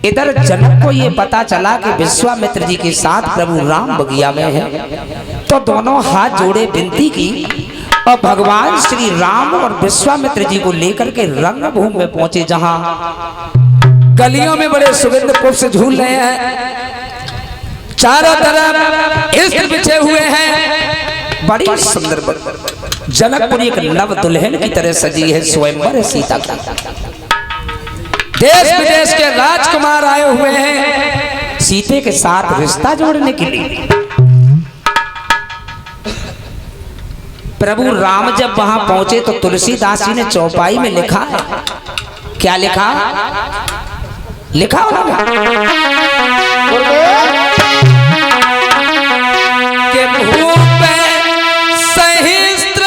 इधर जनक को ये पता चला कि विश्वामित्र जी के साथ प्रभु राम बगिया में है, तो दोनों हाथ जोड़े विनती की और भगवान श्री राम और विश्वामित्र जी को लेकर के रंगभूमि में पहुंचे, जहां गलियों में बड़े सुगंध पुष्प झूल रहे हैं, चारों तरफ इत्र बिछे हुए हैं, बड़ी सुंदर। जनकपुरी एक नव दुल्हन की तरह सजी है, स्वयंवर है सीता की। देश विदेश के राजकुमार आए हुए हैं सीते के साथ रिश्ता जोड़ने के लिए। प्रभु राम जब वहां पहुंचे तो तुलसीदास जी ने चौपाई में लिखा है, क्या लिखा? लिखा कि भूप सहिस्त्र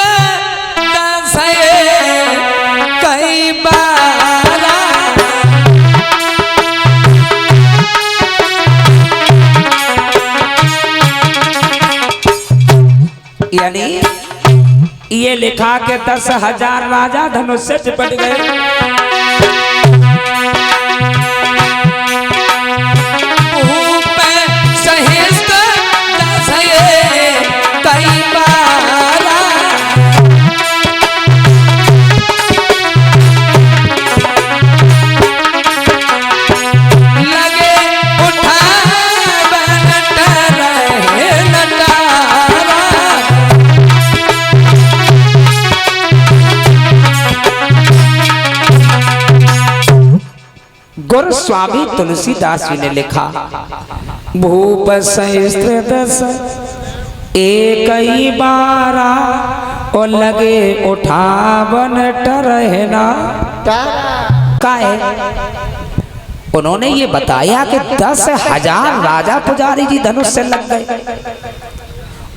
कई बार, यानी ये लिखा के 10,000 राजा धनुष से चिपट गए। गुरु स्वामी तुलसीदास जी ने लिखा, भूप सहस्त्र दस एक ही बारा और लगे उठावन टरहना काहे। उन्होंने ये बताया कि 10,000 राजा पुजारी जी धनुष से लग गए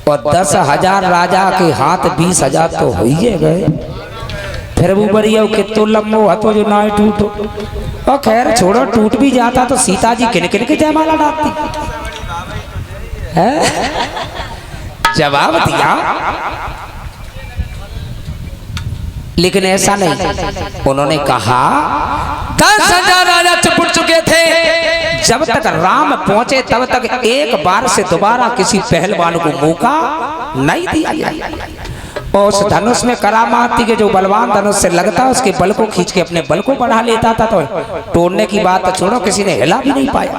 और 10,000 राजा के हाथ 20,000 तो हो ही गए। फिर वो बढ़िया कि तो लम्बो हाथों जो ना टूटो, और खैर छोड़ो, टूट भी जाता तो सीता जी किन किन के जयमाला डालती है? जवाब दिया, लेकिन ऐसा नहीं। उन्होंने कहा 10,000 राजा चिपट चुके थे, जब तक राम पहुंचे तब तक एक बार से दोबारा किसी पहलवान को मौका नहीं दिया गया। और उस धनुष में करामात थी कि जो बलवान धनुष से लगता उसके बल को खींच के अपने बल को बढ़ा लेता था, तो तोड़ने की बात तो छोड़ो, किसी ने हिला भी नहीं पाया।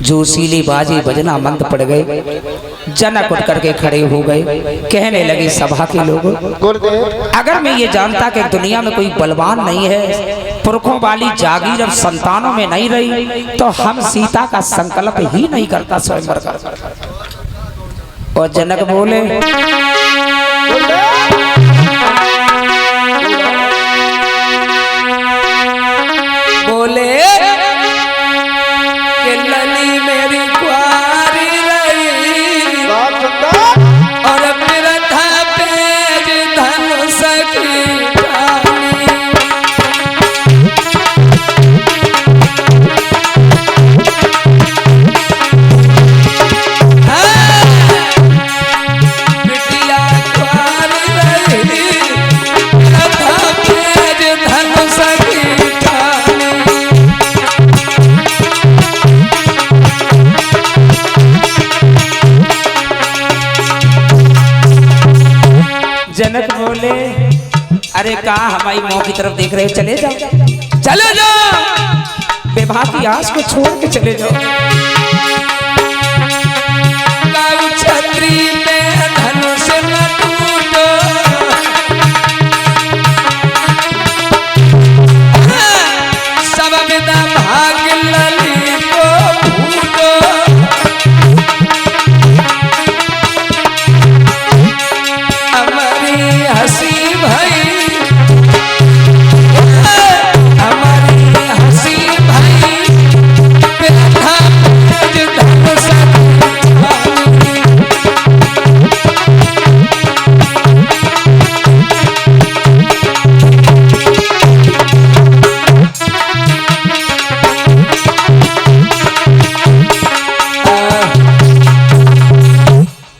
जोशीली बाजी बजना मंद पड़ गए। जनक उठ करके खड़े हो गए, कहने लगे सभा के लोगों, अगर मैं ये जानता कि दुनिया में कोई बलवान नहीं है, पुरखों वाली जागीर जब संतानों में नहीं रही, तो हम सीता का संकल्प ही नहीं करता स्वयंवर का। और जनक बोले, बोले कि लली मेरी कुआरी रही और मेरा था पेज धनुष की डाली। जनक बोले, अरे कहा हमारी मौत की तरफ देख रहे हो, चले जाओ, चले जाओ, विवाह की आस को छोड़ के चले जाओ। छतरी में धनुष न टूटो, सब विदा भाग लली को फूटो। हसी भाई, हमारी हसी भाई,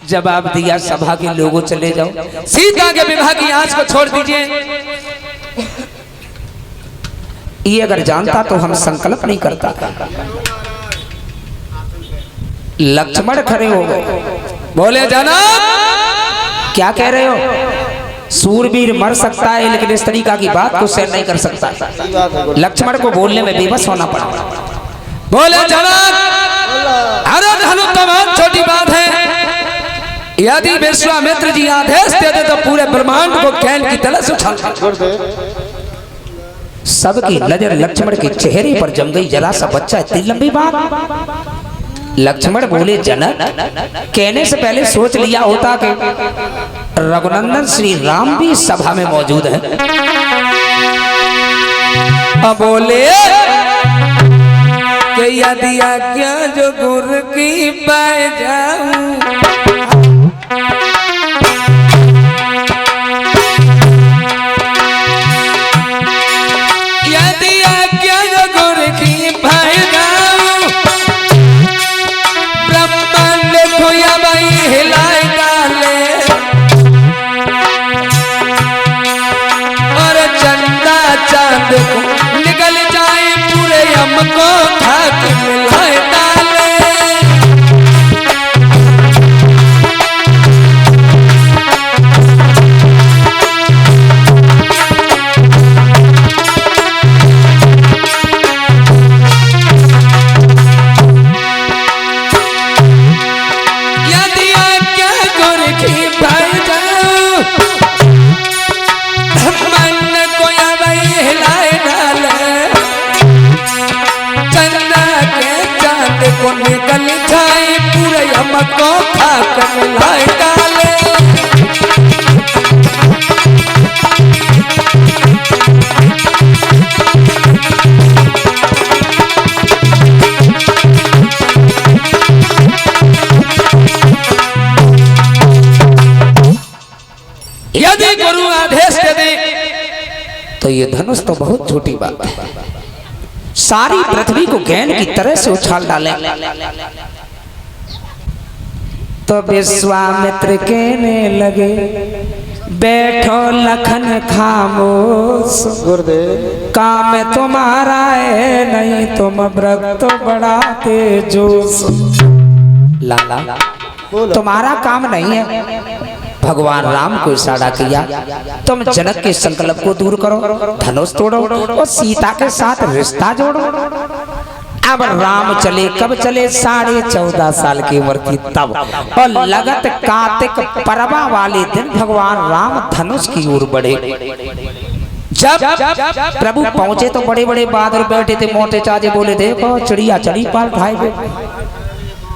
जवाब दिया, सभा के लोगों चले जाओ, सीता के विवाह की आंच को छोड़ दीजिए। ये अगर जानता तो हम संकल्प नहीं करता। लक्ष्मण खड़े हो गए, बोले जनाब क्या कह रहे हो? सूरवीर मर सकता है लेकिन इस तरीका की बात को सहन नहीं कर सकता। लक्ष्मण को बोलने में बेबस होना पड़ा। बोले जनाब अरे धनु तमाम छोटी बात है, यदि विश्वामित्र जी आदेश देते तो पूरे ब्रह्मांड को कैन की तरह से उछाल सबकी नजर लक्ष्मण के चेहरे पर जम गई। जरा सा बच्चा, इतनी लंबी बात। लक्ष्मण बोले जनक कहने से पहले सोच लिया होता कि रघुनंदन श्री राम भी सभा में मौजूद है। अब बोले कि यदि आज्ञा जो गुरु की पाए जाऊं, यदि आज्ञा जो गुरु की पाए जाऊं, ब्रह्मांड को या भाई हिलाए डाले और चंदा चांद को निकल जाए पूरे हमको खाक मिलाए डाले। यदि आज्ञा गुरु की पाई जाऊं, मन को या भाई हिलाए डाले, चंदा के चांद को निकल जाए पूरे हमको खाक मिलाए डाले। यदि गुरु आदेश दे दे तो ये धनुष तो बहुत छोटी बात है, सारी पृथ्वी को गेंद की तरह से उछाल डाले। तो विश्वामित्र कहने लगे बैठो लखन खामोश, काम तुम्हारा है नहीं तुम व्रत बढ़ाते जोश। लाला तुम्हारा काम नहीं है, भगवान राम को इशारा किया तुम जनक के संकल्प को दूर करो, धनुष तोड़ो और सीता के साथ रिश्ता जोड़ो। अब राम चले, कब चले? 14.5 साल की उम्र थी तब, और लगत कार्तिक परवा वाले दिन भगवान राम धनुष की ओर बढ़े। जब प्रभु पहुंचे तो बड़े बड़े बादल बैठे थे, मोटे चाचे बोले देखो चिड़िया चली पाल भाई पे,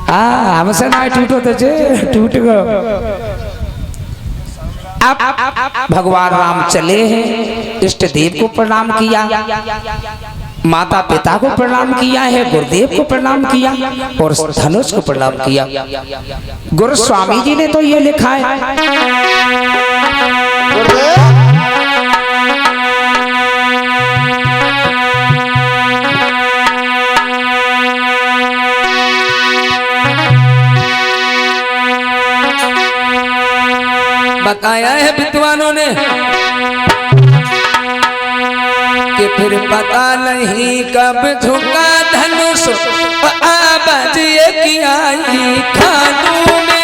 हमसे ना टूटो तो टूट गो। अब भगवान राम चले हैं, इष्ट देव को प्रणाम किया, माता पिता को प्रणाम किया है, गुरुदेव को प्रणाम किया और धनुष को प्रणाम किया। गुरु स्वामी जी ने तो ये लिखा है बताया है विद्वानों ने कि फिर पता नहीं कब झुका धनुष, आवाज ये की आई कानों में।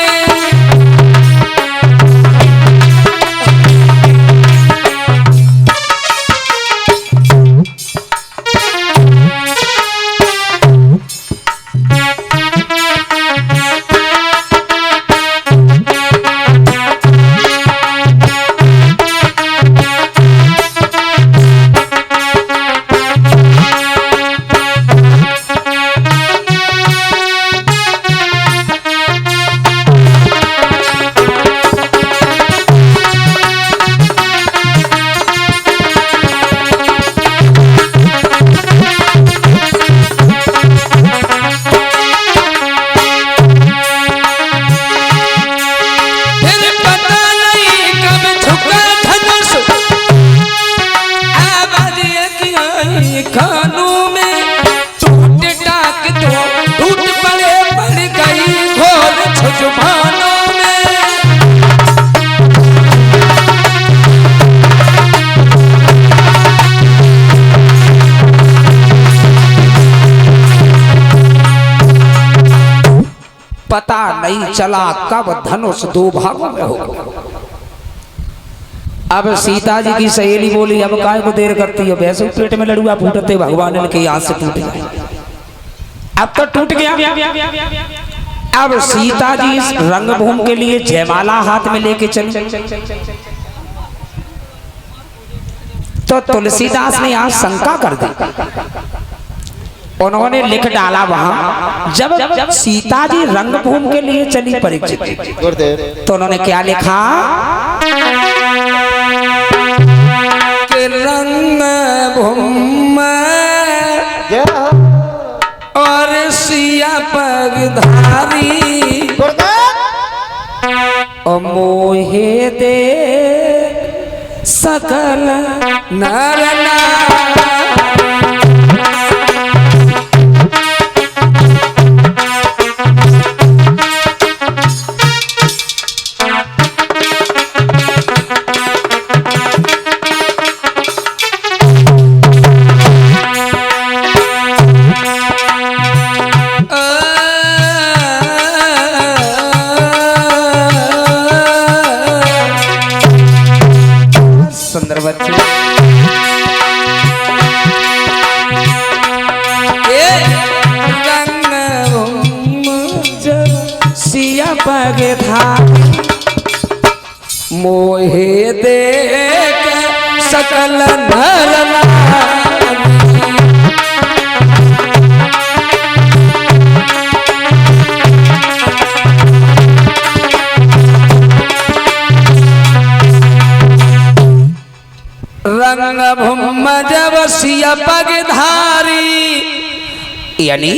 पता नहीं चला कब धनुष दो भागों में हो गया। अब सीता जी की सहेली बोली अब काय को देर करती है, वैसे पेट में लड़ुआ फूटते भगवान ने के हाथ से टूट गया, अब तो टूट गया। अब सीता जी इस रंगभूमि के लिए जयमाला हाथ में लेके चली, तो तुलसीदास ने यहाँ शंका कर दी। उन्होंने लिख डाला वहां जब सीता जी रंगभूमि के लिए चली परीक्षित, तो उन्होंने क्या लिखा कि रंगभूमि और सिया पगधारी ओ मोहे दे सकल नर सुंदर बच्चे सिया पगधारी मोहे देख सकल नर रंगभूमि जब सिया पगधारी, यानी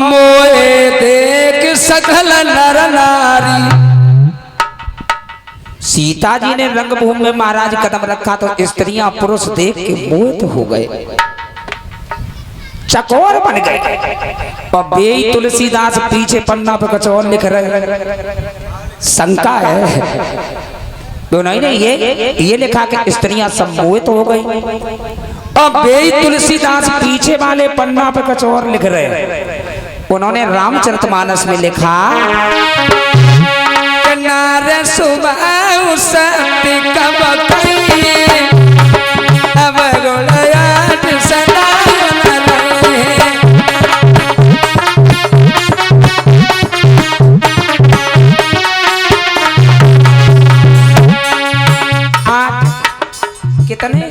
मोहे देख सकल नर नारी। सीता जी ने रंगभूमि में महाराज कदम रखा तो स्त्रियां पुरुष देख के मोहित हो गए, चकोर बन गए। और बेई तुलसीदास पीछे पन्ना पर कुछ और लिख रहे, शंका है तो नहीं ये लिखा कि स्त्रियां सम्मोहित हो गई। और बेई तुलसीदास पीछे वाले पन्ना पे कुछ और लिख रहे, उन्होंने रामचरितमानस में लिखा नार सुबह सत्य कब अब सदा कितने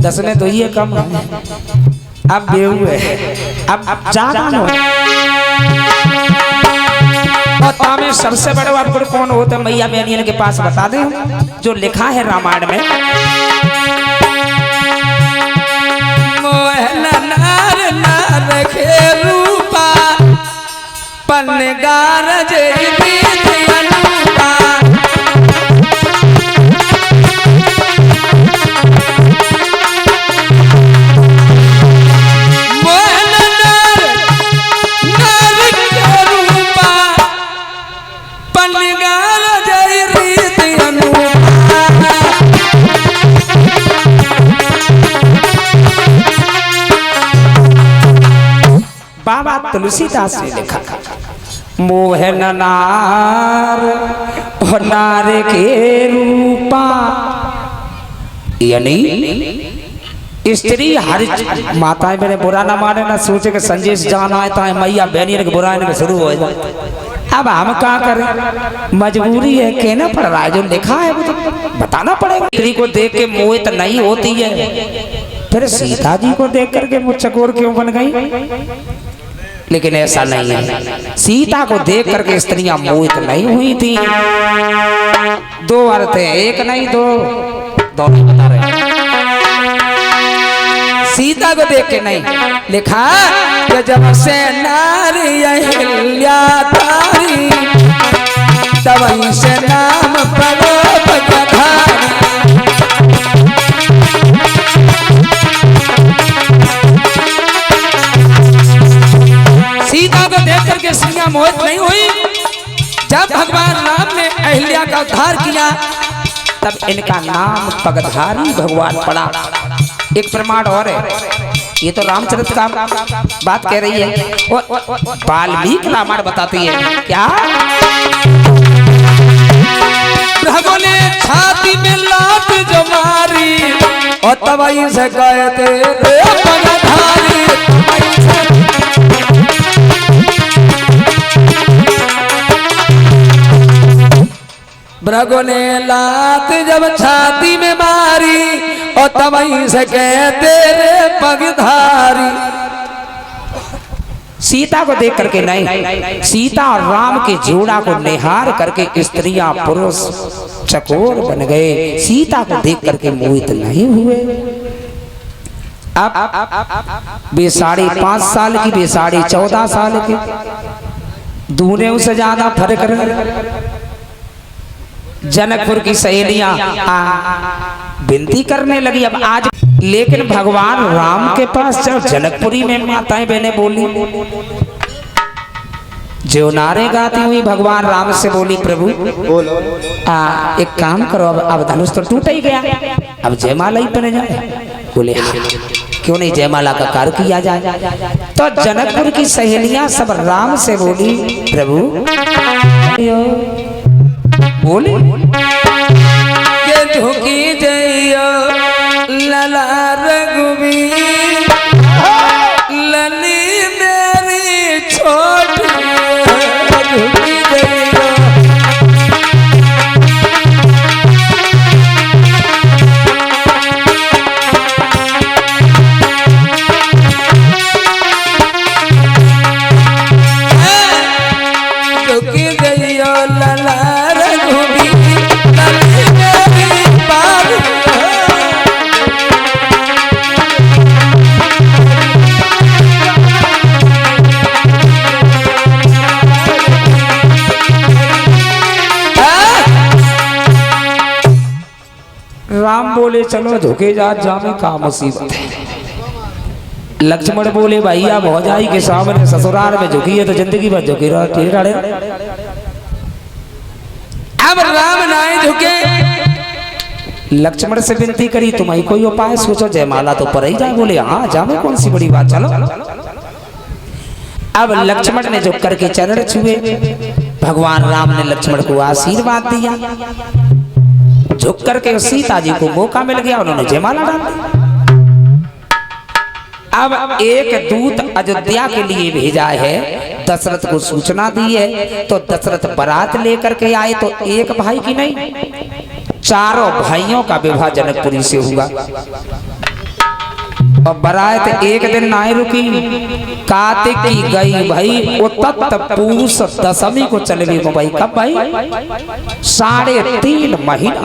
10 में तो ये कम है, अब बेहू है, अब ज्यादा और में सबसे बड़े आपको कौन होता है मैया बहनियन के पास बता दें, जो लिखा है रामायण में मोहन नार नार के रूपा पन्नगार बाबा तुलसीदास ने लिखा मोहन नार और नार के रूपा, यानी स्त्री हर माताएं मेरे बुरा ना माने ना सोचे कि संजय से जाना है तो मैया बहनी के बुरा ने शुरू हो जाए। अब हम क्या करें, मजबूरी है, कहना पड़ रहा है, जो लिखा है वो तो बताना पड़ेगा। स्त्री को देख के मोहित नहीं होती है, फिर सीता जी को देख करके वो चकोर क्यों बन गई? लेकिन ऐसा नहीं है, सीता को देख करके स्त्रियां मोहित नहीं हुई थी। दो औरतें, एक नहीं दो, दोनों बता रहे हैं। सीता को देख के नहीं लिखा कि जब से नारी अहिल्या तारी तब से नाम पड़ो पगधारी। सीता को देख करके स्त्रियां मोहित नहीं हुई। जब भगवान राम ने अहिल्या का उद्धार किया तब इनका नाम पगधारी भगवान पड़ा। एक प्रमाण और है, ये तो रामचरित का बात कह रही है। वाल्मीकि रामायण बताती है क्या? बोले छाती में लात जो मारी और तबाही से कहते रे पगधारी। भृगु ने लात जब छाती में मारी और तबाही से कहते रे पगधारी। सीता को देख करके नहीं, सीता और राम के जोड़ा को निहार करके स्त्रियां पुरुष चकोर बन गए, सीता को देख करके मोहित नहीं हुए। अब वे 5.5 साल की, वे 14.5 साल की, दूने से ज्यादा फर्क रहे। जनकपुर की सहेलियां विनती करने लगी अब आज, लेकिन भगवान राम के पास जब जनकपुरी में माताएं बहने बोली, जो नारे गाती हुई भगवान राम से बोली प्रभु एक काम करो, अब धनुष तो टूट ही गया, अब जयमाला ही पहने जाए। बोले क्यों नहीं जयमाला का कार्य किया जाए। तो जनकपुर की सहेलियां सब राम से बोली प्रभु बोले के झुकी जइयो लला रघुवीर, लली मेरी छोटी झुकी जइयो। झुकी जइयो लला राम बोले चलो झुके जामे का मुसीबत है। लक्ष्मण बोले भैया भौजाई के सामने ससुराल में झुकी है तो जिंदगी भर झुकी रहे। अब राम नाय झुके, लक्ष्मण से विनती करी तुम्हारी कोई उपाय सोचो, जयमाला तो पर ही जाए। बोले हाँ जामे कौन सी बड़ी बात, चलो। अब लक्ष्मण ने झुक करके चरण छुए, भगवान राम ने लक्ष्मण को आशीर्वाद दिया, झुक करके सीता जी को मौका मिल गया, उन्होंने जयमाला डाल दी। अब एक दूत अयोध्या के लिए भेजा है, दशरथ को सूचना दी है, तो दशरथ बारात लेकर के आए तो एक भाई की नहीं 4 भाइयों का विवाह जनकपुरी से हुआ। और बारात एक दिन ना रुकी, कार्तिक की गई भाई उतत पूस दशमी को चले गई भाई। कब भाई 3.5 महीना।